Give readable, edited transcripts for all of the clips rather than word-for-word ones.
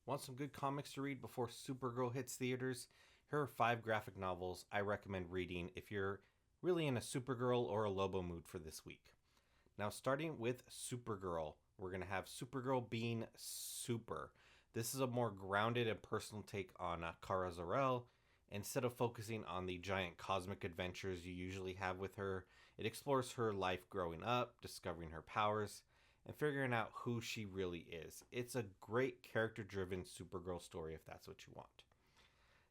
Want some good comics to read before Supergirl hits theaters? Here are 5 graphic novels I recommend reading if you're really in a Supergirl or a Lobo mood for this week. Now, starting with Supergirl, we're going to have Supergirl being super. This is a more grounded and personal take on Kara Zor-El. Instead of focusing on the giant cosmic adventures you usually have with her, it explores her life growing up, discovering her powers, and figuring out who she really is. It's a great character driven Supergirl story if that's what you want.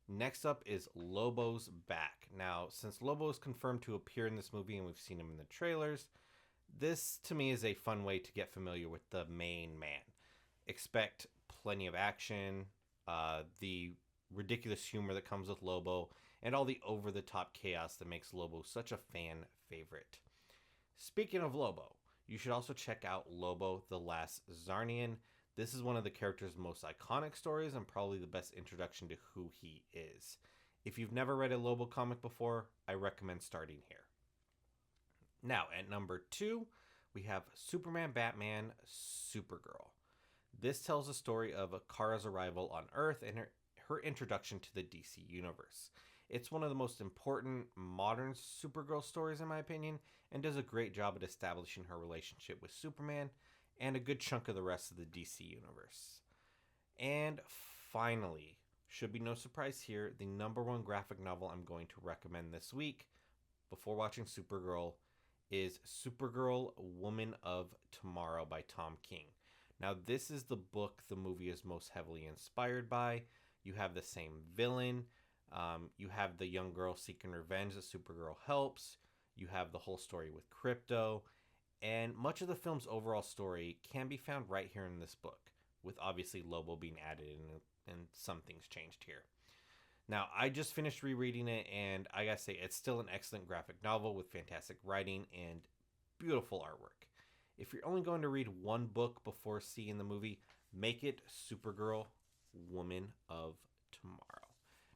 Next up is Lobo's Back. Now, since Lobo is confirmed to appear in this movie and we've seen him in the trailers, this to me is a fun way to get familiar with the main man. Expect plenty of action, the ridiculous humor that comes with Lobo, and all the over the top chaos that makes Lobo such a fan favorite. Speaking of Lobo, you should also check out Lobo the Last Zarnian. This is one of the character's most iconic stories and probably the best introduction to who he is. If you've never read a Lobo comic before, I recommend starting here. Now, at number 2, we have Superman, Batman, Supergirl. This tells the story of Kara's arrival on Earth and her introduction to the DC Universe. It's one of the most important modern Supergirl stories in my opinion, and does a great job at establishing her relationship with Superman and a good chunk of the rest of the DC Universe. And finally, should be no surprise here, the number 1 graphic novel I'm going to recommend this week before watching Supergirl is Supergirl Woman of Tomorrow by Tom King. Now, this is the book the movie is most heavily inspired by. You have the same villain. You have the young girl seeking revenge that Supergirl helps. You have the whole story with Crypto. And much of the film's overall story can be found right here in this book, with obviously Lobo being added and some things changed here. Now, I just finished rereading it, and I gotta say, it's still an excellent graphic novel with fantastic writing and beautiful artwork. If you're only going to read one book before seeing the movie, make it Supergirl Woman of Tomorrow.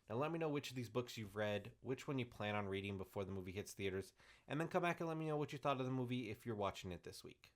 Now let me know which of these books you've read, which one you plan on reading before the movie hits theaters, and then come back and let me know what you thought of the movie if you're watching it this week.